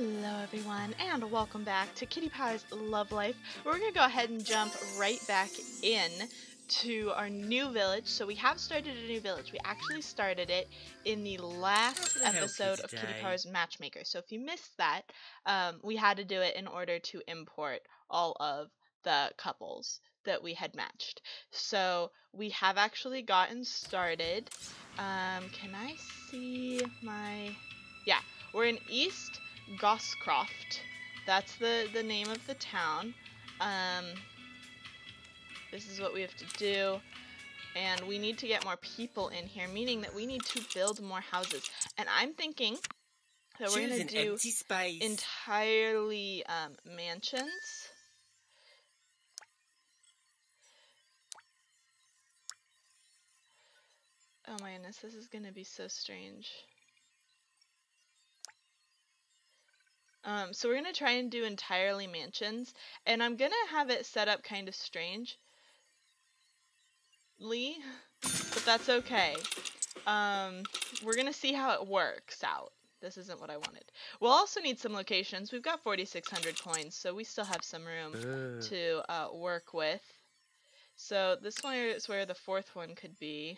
Hello everyone, and welcome back to Kitty Powers Love Life. We're going to go ahead and jump right back in to our new village. So we have started a new village. We actually started it in the last episode of Kitty Powers Matchmaker. So if you missed that, we had to do it in order to import all of the couples that we had matched. So we have actually gotten started. Can I see my... Yeah, we're in East Goscroft. That's the name of the town. This is what we have to do, and we need to get more people in here, meaning that we need to build more houses. And I'm thinking that we're going to do entirely mansions. Oh my goodness, this is going to be so strange. So we're going to try and do entirely mansions, and I'm going to have it set up kind of strangely, but that's okay. We're going to see how it works out. This isn't what I wanted. We'll also need some locations. We've got 4,600 coins, so we still have some room to work with. So this one is where the fourth one could be.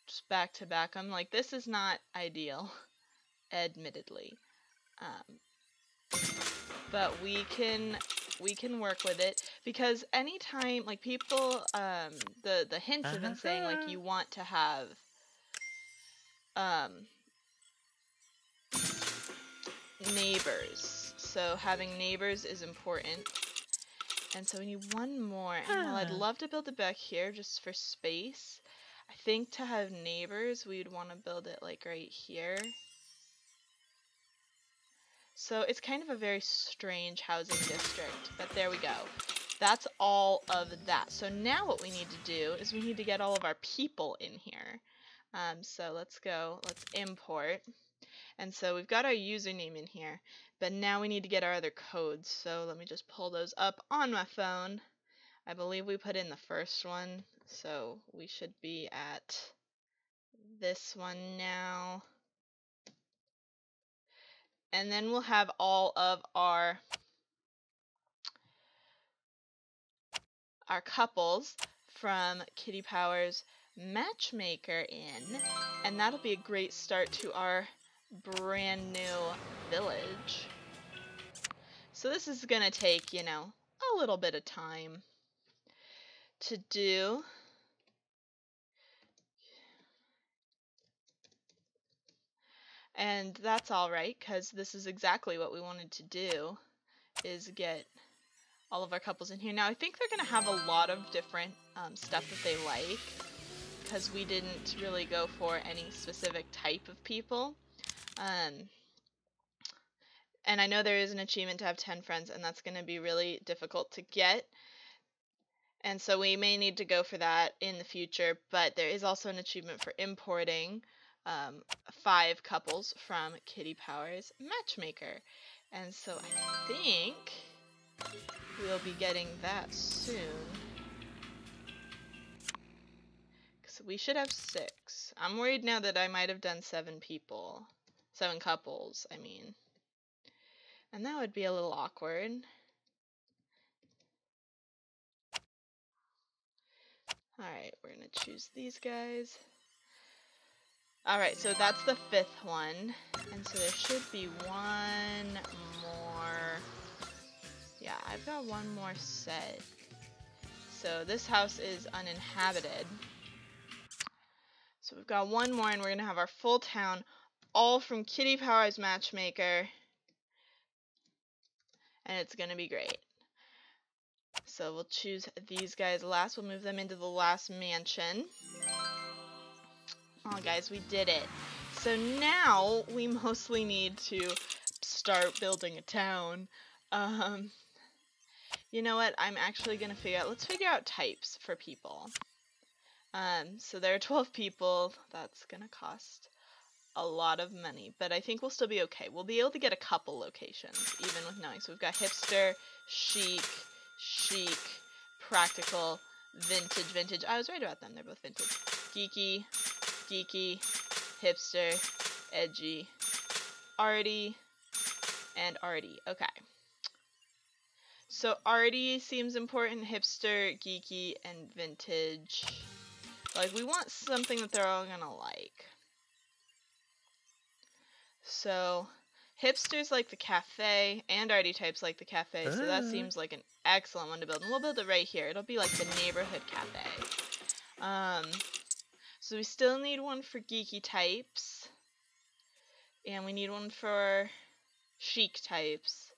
Just back to back. I'm like, this is not ideal, admittedly. But we can work with it, because anytime, like, people, the hints have been saying, like, you want to have neighbors. So having neighbors is important. And so we need one more. And while I'd love to build it back here just for space, I think to have neighbors we'd want to build it like right here. So it's kind of a very strange housing district, but there we go. That's all of that. So now what we need to do is we need to get all of our people in here. So let's go, let's import. And so we've got our username in here, but now we need to get our other codes. So let me just pull those up on my phone. I believe we put in the first one, so we should be at this one now. And then we'll have all of our couples from Kitty Powers Matchmaker in, and that'll be a great start to our brand new village. So this is gonna take, you know, a little bit of time to do. And that's alright, because this is exactly what we wanted to do, is get all of our couples in here. Now I think they're going to have a lot of different stuff that they like, because we didn't really go for any specific type of people. And I know there is an achievement to have 10 friends, and that's going to be really difficult to get. And so we may need to go for that in the future, but there is also an achievement for importing 5 couples from Kitty Powers Matchmaker. And so I think we'll be getting that soon. So we should have 6. I'm worried now that I might have done 7 people. 7 couples, I mean. And that would be a little awkward. Alright, we're going to choose these guys. Alright, so that's the 5th one. And so there should be one more. Yeah, I've got one more set. So this house is uninhabited. So we've got one more, and we're going to have our full town, all from Kitty Powers Matchmaker. And it's going to be great. So we'll choose these guys last. We'll move them into the last mansion. Oh, guys, we did it. So now we mostly need to start building a town. You know what? I'm actually going to let's figure out types for people. So there are 12 people. That's going to cost a lot of money, but I think we'll still be okay. We'll be able to get a couple locations, even with knowing. So we've got hipster, chic, practical, vintage. I was right about them. They're both vintage. Geeky, hipster, edgy, arty, and arty. Okay. So arty seems important, hipster, geeky, and vintage. Like, we want something that they're all gonna like. So, hipsters like the cafe, and arty types like the cafe, so that seems like an excellent one to build. And we'll build it right here. It'll be like the neighborhood cafe. So we still need one for geeky types. And we need one for chic types.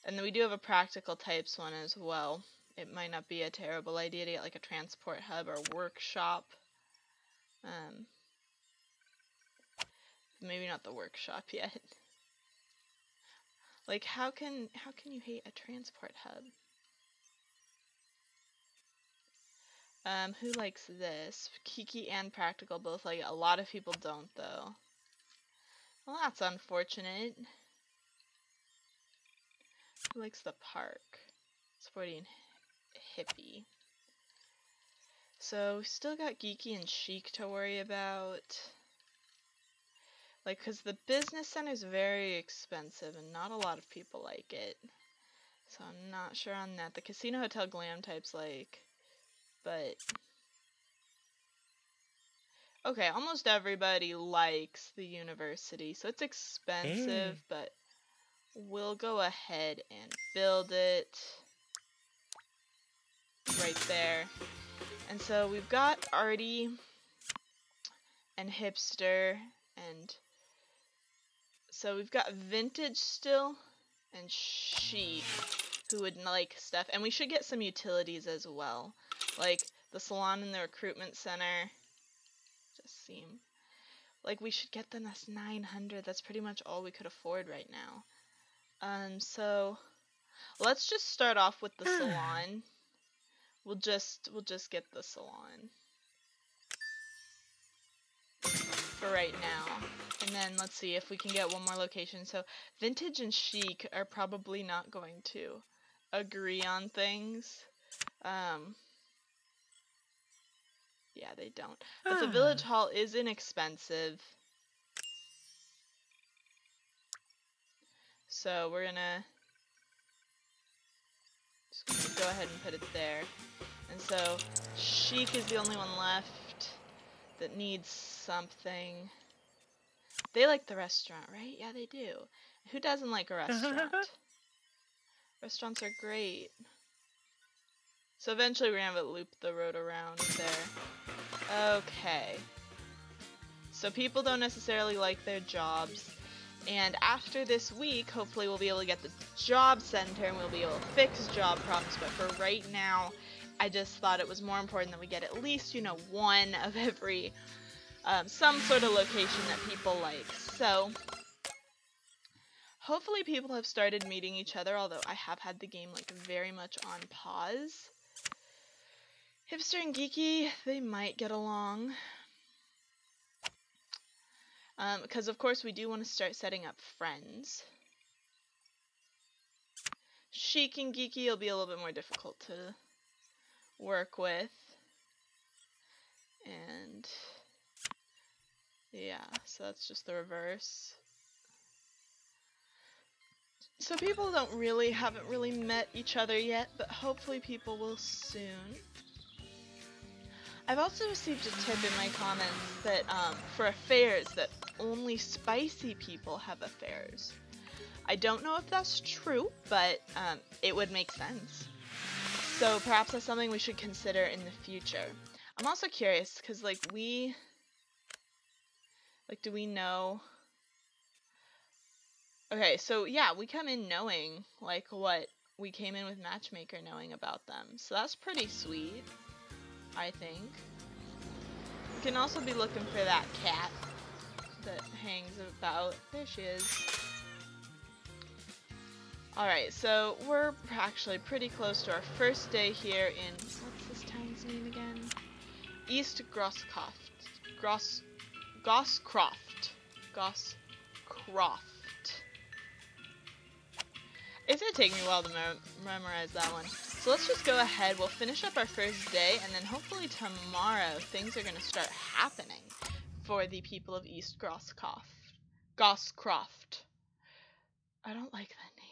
And then we do have a practical types one as well. It might not be a terrible idea to get like a transport hub or workshop. Maybe not the workshop yet. Like, how can you hate a transport hub? Who likes this? Kiki and practical both like it. A lot of people don't though. Well, that's unfortunate. Who likes the park? Sporty and hippie. So we still got geeky and chic to worry about. Like, cause the business center is very expensive and not a lot of people like it. So I'm not sure on that. The casino hotel glam types like, but okay, almost everybody likes the university. So it's expensive, but we'll go ahead and build it right there. And so we've got arty and hipster, and so we've got vintage still and chic who would like stuff. And we should get some utilities as well, like the salon and the recruitment center. Just seem like we should get them. That's 900. That's pretty much all we could afford right now. So let's just start off with the salon. We'll just get the salon for right now. And then let's see if we can get one more location. So vintage and chic are probably not going to agree on things. Yeah, they don't. But the village hall is inexpensive. So we're gonna just go ahead and put it there. And so chic is the only one left that needs something. They like the restaurant, right? Yeah, they do. Who doesn't like a restaurant? Restaurants are great. So eventually we're gonna have it loop the road around there. Okay. So people don't necessarily like their jobs. And after this week, hopefully we'll be able to get the job center and we'll be able to fix job problems. But for right now, I just thought it was more important that we get at least, you know, one of every, some sort of location that people like. So hopefully people have started meeting each other, although I have had the game like very much on pause. Hipster and geeky, they might get along. Because of course we do want to start setting up friends. Chic and geeky will be a little bit more difficult to work with. And yeah, so that's just the reverse. So people haven't really met each other yet, but hopefully people will soon. I've also received a tip in my comments that for affairs that only spicy people have affairs. I don't know if that's true, but it would make sense. So perhaps that's something we should consider in the future. I'm also curious because do we know? Okay, so yeah, we come in knowing what we came in with Matchmaker knowing about them. So that's pretty sweet, I think. We can also be looking for that cat that hangs about. There she is. Alright, so we're actually pretty close to our first day here in, what's this town's name again? East Goscroft. Goscroft. It's gonna take me a while to memorize that one. So let's just go ahead, we'll finish up our first day, and then hopefully tomorrow things are gonna start happening for the people of East Goscroft. I don't like that name.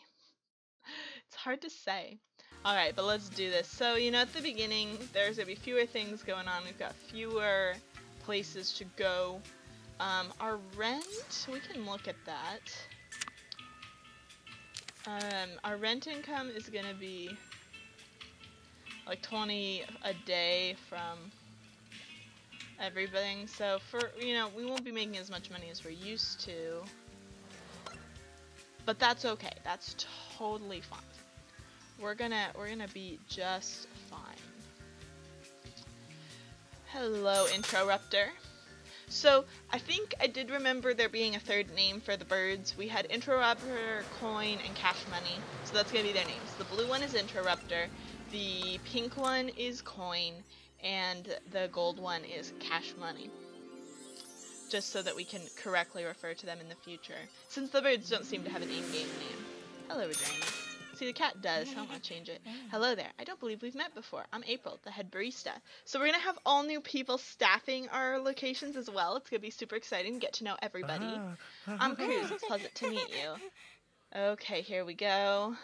It's hard to say. Alright, but let's do this. So, you know, at the beginning, there's going to be fewer things going on. We've got fewer places to go. Our rent, we can look at that. Our rent income is going to be like 20 a day from everything. So for, you know, we won't be making as much money as we're used to. But that's okay. That's totally fine. We're gonna be just fine. Hello, Interrupter. So, I think I did remember there being a third name for the birds. We had Interrupter, Coin, and Cash Money. So that's going to be their names. The blue one is Interrupter, the pink one is Coin, and the gold one is Cash Money. Just so that we can correctly refer to them in the future. Since the birds don't seem to have an in-game name. Hello, Regina. See, the cat does. I don't want to change it. Hello there. I don't believe we've met before. I'm April, the head barista. So we're going to have all new people staffing our locations as well. It's going to be super exciting to get to know everybody. I'm Cruz. It's pleasant to meet you. Okay, here we go.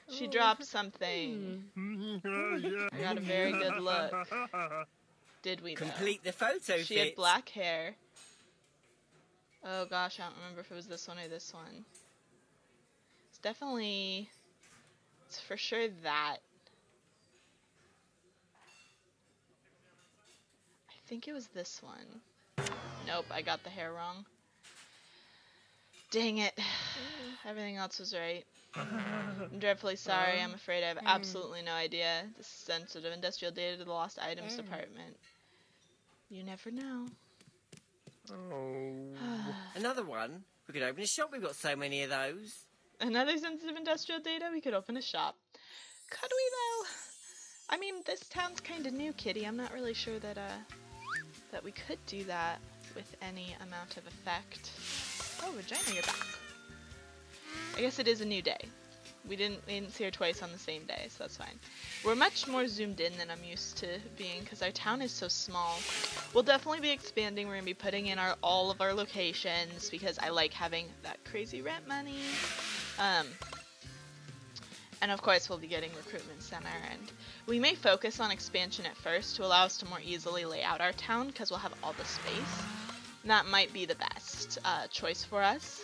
She dropped something. I got a very good look. Did we, though? Complete the photo She had black hair. Oh gosh, I don't remember if it was this one or this one. It's definitely... It's for sure that. I think it was this one. Nope, I got the hair wrong. Dang it. Everything else was right. I'm dreadfully sorry. I'm afraid I have absolutely no idea. This is sensitive industrial data to the lost items department. You never know. Another one? We could open a shop. We've got so many of those. Another sensitive industrial data? We could open a shop. Could we, though? I mean, this town's kind of new, Kitty. I'm not really sure that, that we could do that with any amount of effect. Oh, Regina, you're back. I guess it is a new day. We didn't see her twice on the same day, so that's fine. We're much more zoomed in than I'm used to being, because our town is so small. We'll definitely be expanding. We're going to be putting in all of our locations, because I like having that crazy rent money. And of course we'll be getting recruitment center, and we may focus on expansion at first to allow us to more easily lay out our town, because we'll have all the space. And that might be the best choice for us.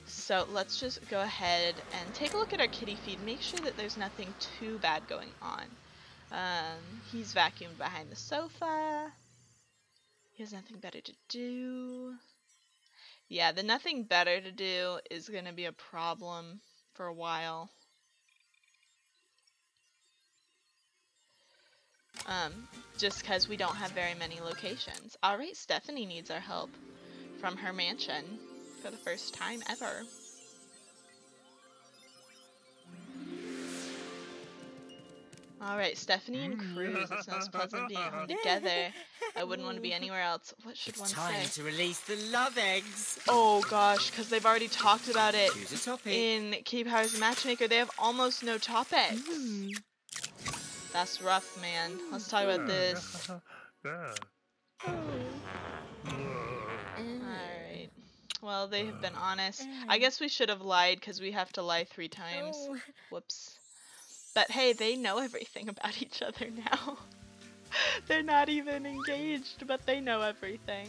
So let's just go ahead and take a look at our kitty feed, make sure that there's nothing too bad going on. He's vacuumed behind the sofa. He has nothing better to do. Yeah, the nothing better to do is going to be a problem for a while. Just because we don't have very many locations. Alright, Stephanie needs our help from her mansion for the first time ever. Alright, Stephanie and Cruz. It smells pleasant being home together. I wouldn't want to be anywhere else. What should one say? It's time to release the love eggs. Oh gosh, because they've already talked about it Choose a topic. in Kitty Powers Matchmaker. They have almost no topics. That's rough, man. Let's talk about this. Alright. Well, they have been honest. I guess we should have lied because we have to lie 3 times. Whoops. But hey, they know everything about each other now. They're not even engaged, but they know everything.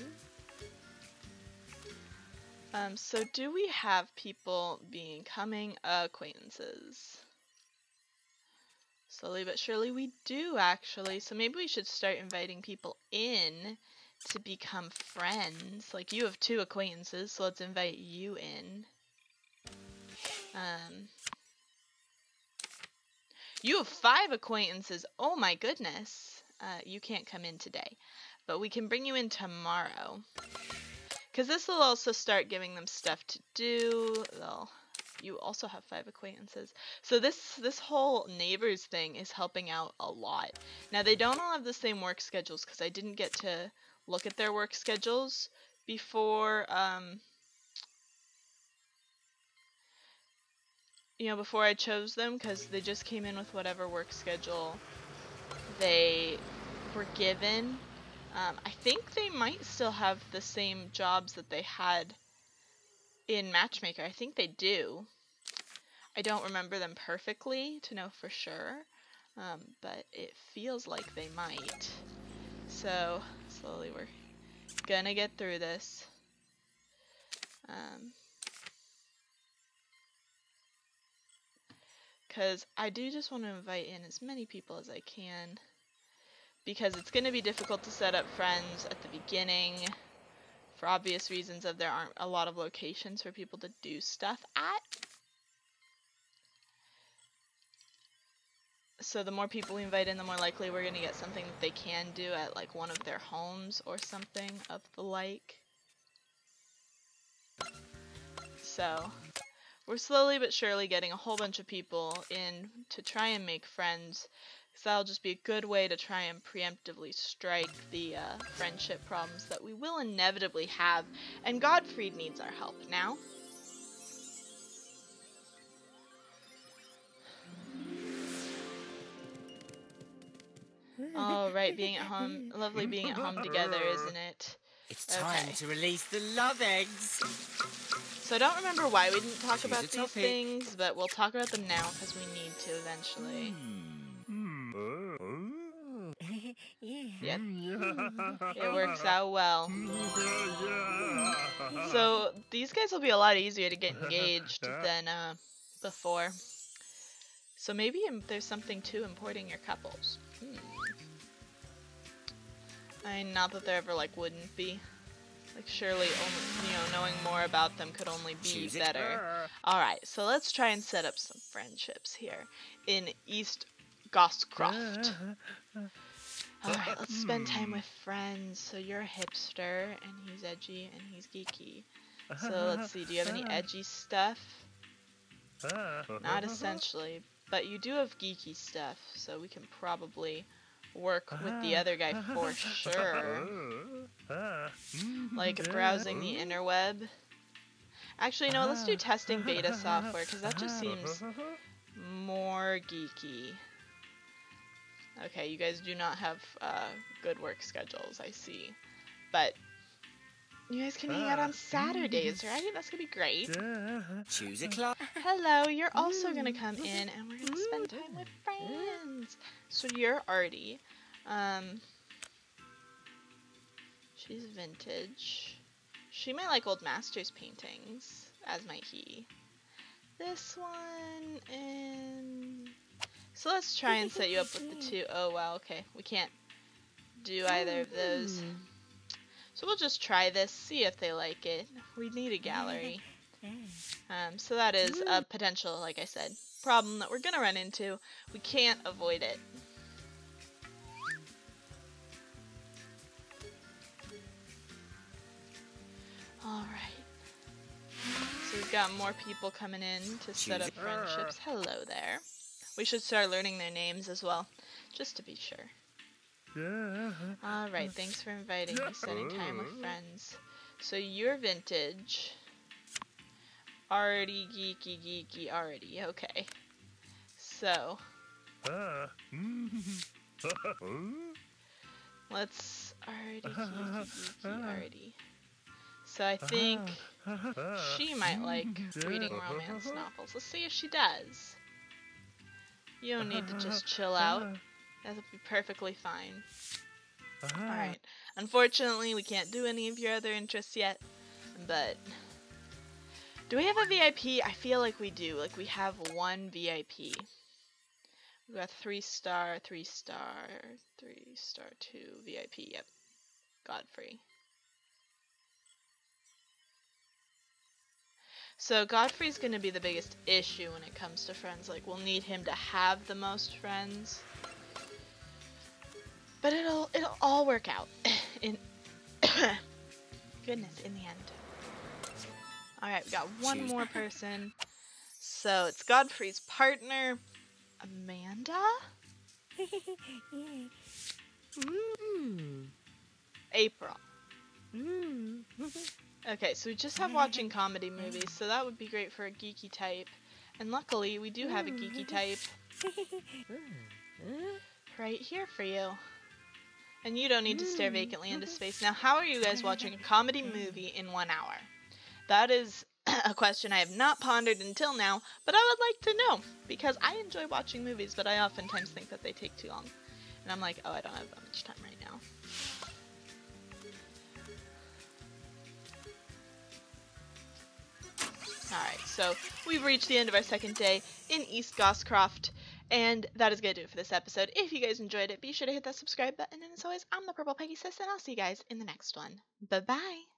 So do we have people becoming acquaintances? Slowly but surely we do, actually. So maybe we should start inviting people in to become friends. Like, you have 2 acquaintances, so let's invite you in. You have 5 acquaintances. Oh my goodness. You can't come in today, but we can bring you in tomorrow. Because this will also start giving them stuff to do. You also have 5 acquaintances. So this whole neighbors thing is helping out a lot. Now, they don't all have the same work schedules because I didn't get to look at their work schedules before, you know, before I chose them, because they just came in with whatever work schedule they were given. I think they might still have the same jobs that they had in Matchmaker. I think they do. I don't remember them perfectly to know for sure, but it feels like they might. So, slowly we're gonna get through this. Because I do just want to invite in as many people as I can, because it's going to be difficult to set up friends at the beginning for obvious reasons of there aren't a lot of locations for people to do stuff at. So the more people we invite in, the more likely we're going to get something that they can do at like one of their homes or something of the like. So we're slowly but surely getting a whole bunch of people in to try and make friends, because that'll just be a good way to try and preemptively strike the friendship problems that we will inevitably have, and Godfried needs our help now. All right, being at home, lovely being at home together, isn't it? It's time to release the love eggs. So I don't remember why we didn't talk about these things, but we'll talk about them now because we need to eventually. Yep. It works out well. So these guys will be a lot easier to get engaged than before. So maybe there's something to importing your couples. I mean, not that there ever like wouldn't be. Like surely only, knowing more about them could only be better. Alright, so let's try and set up some friendships here in East Goscroft. Alright, let's spend time with friends. So you're a hipster, and he's edgy, and he's geeky. So let's see, do you have any edgy stuff? Not essentially, but you do have geeky stuff, so we can probably work with the other guy for sure. Like browsing the interweb. Actually, no, let's do testing beta software, because that just seems more geeky. Okay, you guys do not have good work schedules, I see. But you guys can hang out on Saturdays, right? That's gonna be great. Choose a club. Hello, you're also gonna come in and we're gonna spend time with friends. So you're Artie. She's vintage. She might like old masters paintings, as might he. This one, and so let's try and set you up with the two. Oh wow, okay, we can't do either of those. So we'll just try this, see if they like it. We need a gallery. So that is a potential, like I said, problem that we're gonna run into. We can't avoid it. Alright. So we've got more people coming in to set up friendships. Hello there. We should start learning their names as well, just to be sure. Alright, thanks for inviting me, spending time with friends. So you're vintage. Already geeky, already. Okay. So. Let's already geeky, already. So I think she might like reading romance novels. Let's see if she does. You don't need to just chill out. That'll be perfectly fine. Alright. Unfortunately, we can't do any of your other interests yet, but do we have a VIP? I feel like we do. Like we have one VIP. We've got 3-star, 3-star, 3-star 2 VIP. Yep. Godfrey. So Godfrey's gonna be the biggest issue when it comes to friends. Like we'll need him to have the most friends. But it'll all work out in goodness, in the end. Alright, we got one more person. So it's Godfrey's partner, Amanda? April. Okay, so we just have watching comedy movies, so that would be great for a geeky type. And luckily, we do have a geeky type right here for you. And you don't need to stare vacantly into space. Now, how are you guys watching a comedy movie in 1 hour? That is a question I have not pondered until now, but I would like to know, because I enjoy watching movies, but I oftentimes think that they take too long. And I'm like, oh, I don't have that much time right now. Alright, so we've reached the end of our second day in East Goscroft, and that is going to do it for this episode. If you guys enjoyed it, be sure to hit that subscribe button, and as always, I'm the Purple Peggy Sis, and I'll see you guys in the next one. Bye-bye!